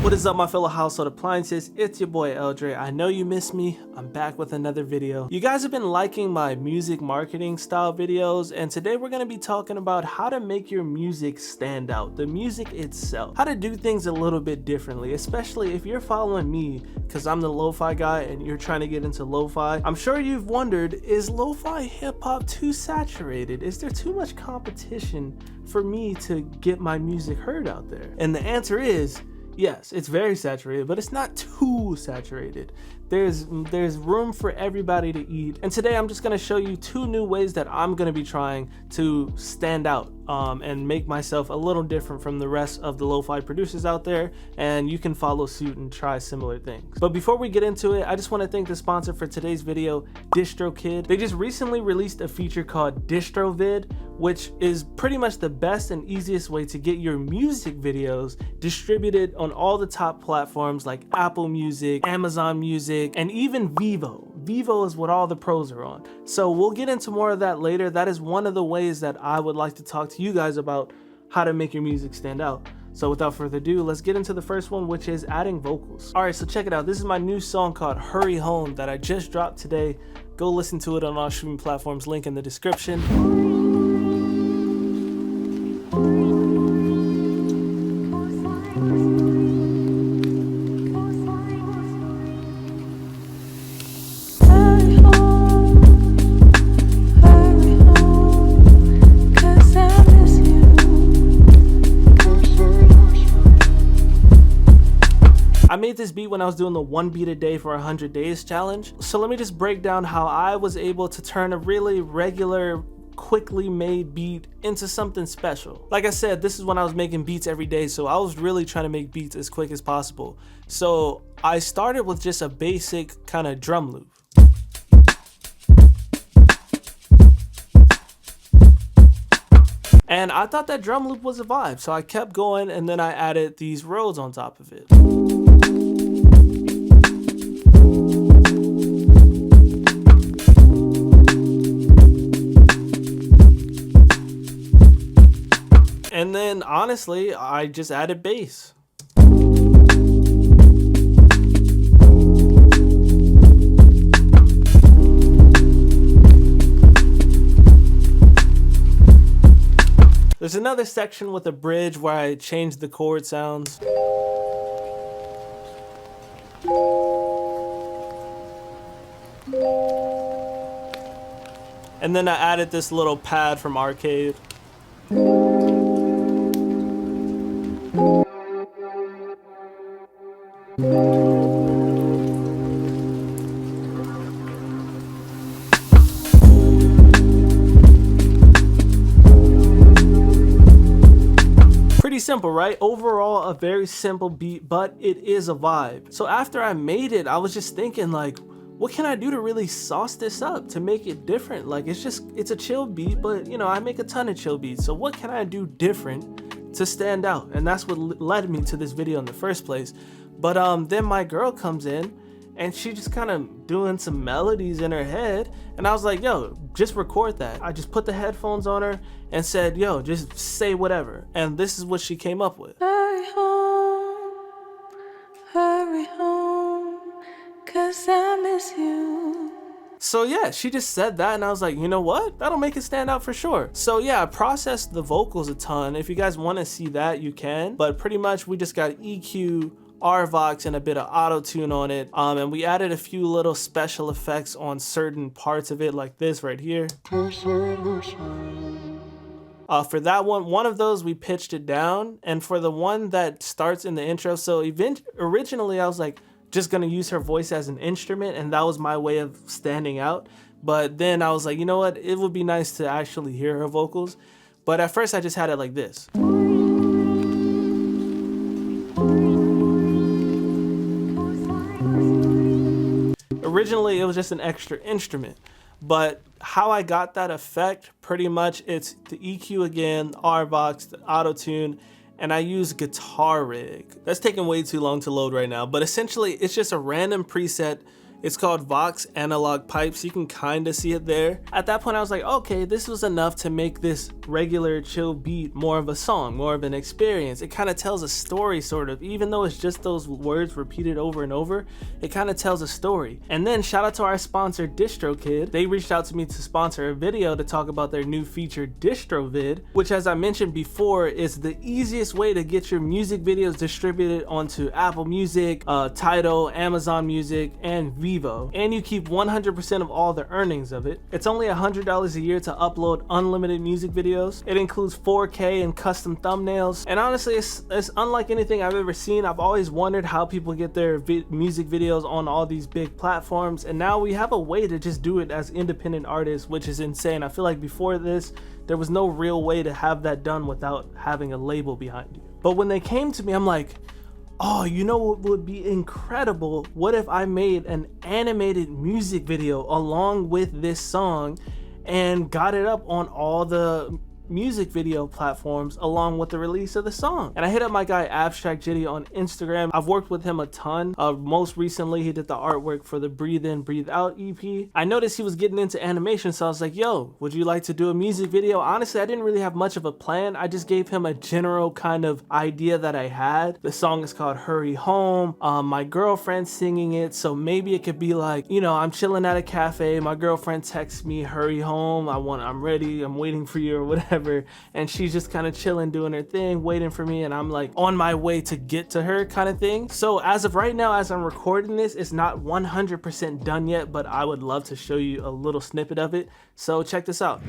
What is up, my fellow household appliances? It's your boy L.Dre. I know you missed me. I'm back with another video. You guys have been liking my music marketing style videos, and today we're going to be talking about how to make your music stand out, the music itself, how to do things a little bit differently, especially if you're following me because I'm the lo-fi guy and you're trying to get into lo-fi. I'm sure you've wondered, is lo-fi hip-hop too saturated? Is there too much competition for me to get my music heard out there? And the answer is yes, it's very saturated, but it's not too saturated. There's room for everybody to eat. And today I'm just gonna show you 2 new ways that I'm gonna be trying to stand out and make myself a little different from the rest of the lo-fi producers out there, and you can follow suit and try similar things. But before we get into it, I just wanna thank the sponsor for today's video, DistroKid. They just recently released a feature called DistroVid, which is pretty much the best and easiest way to get your music videos distributed on all the top platforms like Apple Music, Amazon Music, and even Vivo. Vivo is what all the pros are on. So we'll get into more of that later. That is one of the ways that I would like to talk to you guys about how to make your music stand out. So without further ado, let's get into the first one, which is adding vocals. All right, so check it out. This is my new song called Hurry Home that I just dropped today. Go listen to it on all streaming platforms, link in the description. I made this beat when I was doing the 1 beat a day for 100 days challenge. So let me just break down how I was able to turn a really regular, quickly made beat into something special. Like I said, this is when I was making beats every day, so I was really trying to make beats as quick as possible. So I started with just a basic kind of drum loop. And I thought that drum loop was a vibe, so I kept going, and then I added these rolls on top of it. And then honestly, I just added bass. There's another section with a bridge where I changed the chord sounds. And then I added this little pad from Arcade. Pretty simple, right? Overall, a very simple beat, but it is a vibe. So after I made it, I was just thinking, like, what can I do to really sauce this up to make it different? Like, it's a chill beat, but you know, I make a ton of chill beats. So what can I do different to stand out? And that's what led me to this video in the first place. But then my girl comes in and she just kind of doing some melodies in her head, and I was like, yo, just record that. I just put the headphones on her and said, yo, just say whatever. And this is what she came up with. Hurry home, 'cause I miss you. So yeah, she just said that, and I was like, you know what? That'll make it stand out for sure. So yeah, I processed the vocals a ton. If you guys want to see that, you can. But pretty much we just got EQ, RVox, and a bit of auto-tune on it. And we added a few little special effects on certain parts of it, like this right here. For that one of those we pitched it down, and for the one that starts in the intro, so originally I was like just gonna use her voice as an instrument, and that was my way of standing out. But then I was like, you know what, it would be nice to actually hear her vocals. But at first I just had it like this. Originally it was just an extra instrument, but how I got that effect, pretty much it's the EQ again, RVox, the auto-tune, and I use Guitar Rig. That's taking way too long to load right now, but essentially it's just a random preset. It's called Vox Analog Pipes. You can kind of see it there. At that point I was like, okay, this was enough to make this regular chill beat more of a song, more of an experience. It kind of tells a story, sort of, even though it's just those words repeated over and over. It kind of tells a story. And then shout out to our sponsor DistroKid. They reached out to me to sponsor a video to talk about their new feature DistroVid, which, as I mentioned before, is the easiest way to get your music videos distributed onto Apple Music, Tidal, Amazon Music, and Vivo. And you keep 100% of all the earnings of it. It's only $100 a year to upload unlimited music videos. It includes 4K and custom thumbnails. And honestly, it's unlike anything I've ever seen. I've always wondered how people get their music videos on all these big platforms. And now we have a way to just do it as independent artists, which is insane. I feel like before this, there was no real way to have that done without having a label behind you. But when they came to me, I'm like, oh, you know what would be incredible? What if I made an animated music video along with this song and got it up on all the music video platforms along with the release of the song? And I hit up my guy Abstract Jitty on Instagram. I've worked with him a ton. Most recently, he did the artwork for the Breathe In, Breathe Out EP. I noticed he was getting into animation, so I was like, yo, would you like to do a music video? Honestly, I didn't really have much of a plan. I just gave him a general kind of idea that I had. The song is called Hurry Home. My girlfriend's singing it, so maybe it could be like, you know, I'm chilling at a cafe, my girlfriend texts me, hurry home, I'm ready, I'm waiting for you, or whatever. And she's just kind of chilling, doing her thing, waiting for me, and I'm like on my way to get to her, kind of thing. So as of right now, as I'm recording this, it's not 100% done yet, but I would love to show you a little snippet of it. So check this out.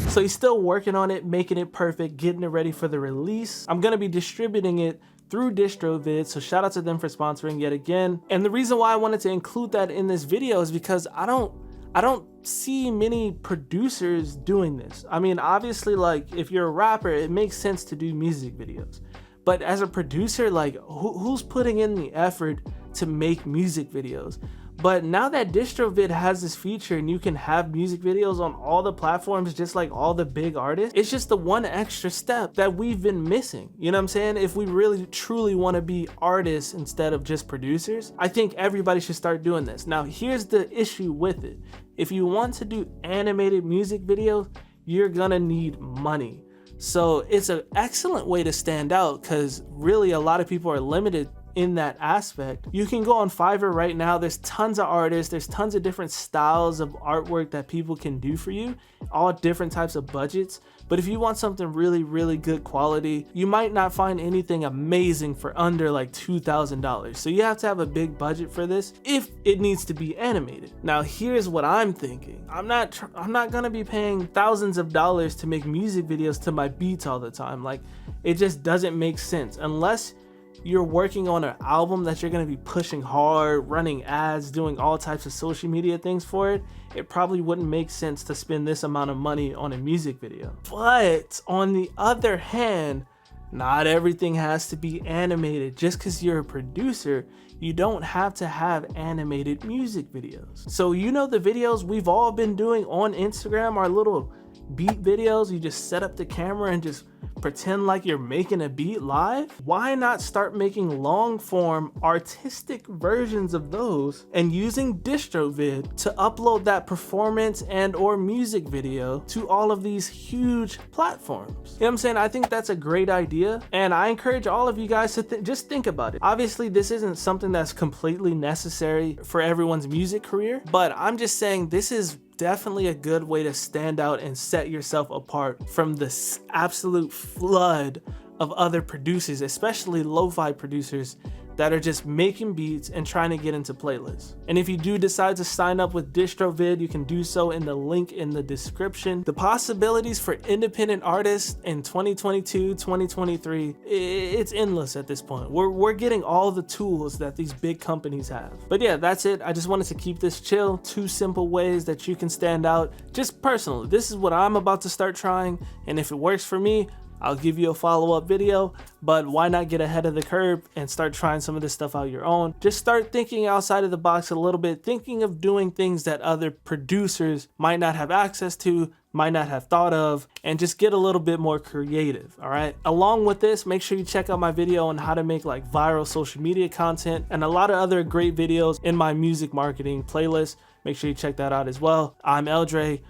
So he's still working on it, making it perfect, getting it ready for the release. I'm gonna be distributing it through DistroVid, so shout out to them for sponsoring yet again. And the reason why I wanted to include that in this video is because I don't see many producers doing this. I mean, obviously, like, if you're a rapper, it makes sense to do music videos. But as a producer, like, who's putting in the effort to make music videos? But now that DistroVid has this feature and you can have music videos on all the platforms just like all the big artists, it's just the one extra step that we've been missing. You know what I'm saying? If we really truly want to be artists instead of just producers, I think everybody should start doing this. Now, here's the issue with it. If you want to do animated music videos, you're gonna need money. So it's an excellent way to stand out because really a lot of people are limited in that aspect. You can go on Fiverr right now. There's tons of artists, there's tons of different styles of artwork that people can do for you, all different types of budgets. But if you want something really good quality, you might not find anything amazing for under like $2,000. So you have to have a big budget for this if it needs to be animated. Now here's what I'm thinking. I'm not gonna be paying thousands of dollars to make music videos to my beats all the time. Like, it just doesn't make sense unless you're working on an album that you're going to be pushing hard, running ads, doing all types of social media things for it. It probably wouldn't make sense to spend this amount of money on a music video. But on the other hand, not everything has to be animated. Just because you're a producer, you don't have to have animated music videos. So you know the videos we've all been doing on Instagram, our little beat videos, you just set up the camera and just pretend like you're making a beat live? Why not start making long form artistic versions of those and using DistroVid to upload that performance and or music video to all of these huge platforms? You know what I'm saying? I think that's a great idea, and I encourage all of you guys to just think about it. Obviously, this isn't something that's completely necessary for everyone's music career, but I'm just saying this is definitely a good way to stand out and set yourself apart from this absolute flood of other producers, especially lo-fi producers that are just making beats and trying to get into playlists. And if you do decide to sign up with DistroVid, you can do so in the link in the description. The possibilities for independent artists in 2022, 2023, it's endless at this point. We're getting all the tools that these big companies have. But yeah, that's it. I just wanted to keep this chill. 2 simple ways that you can stand out. Just personally, this is what I'm about to start trying, and if it works for me, I'll give you a follow-up video, but why not get ahead of the curve and start trying some of this stuff out your own? Just start thinking outside of the box a little bit, thinking of doing things that other producers might not have access to, might not have thought of, and just get a little bit more creative. All right, along with this, make sure you check out my video on how to make like viral social media content and a lot of other great videos in my music marketing playlist. Make sure you check that out as well. I'm L.Dre.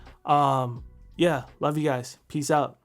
Yeah, love you guys. Peace out.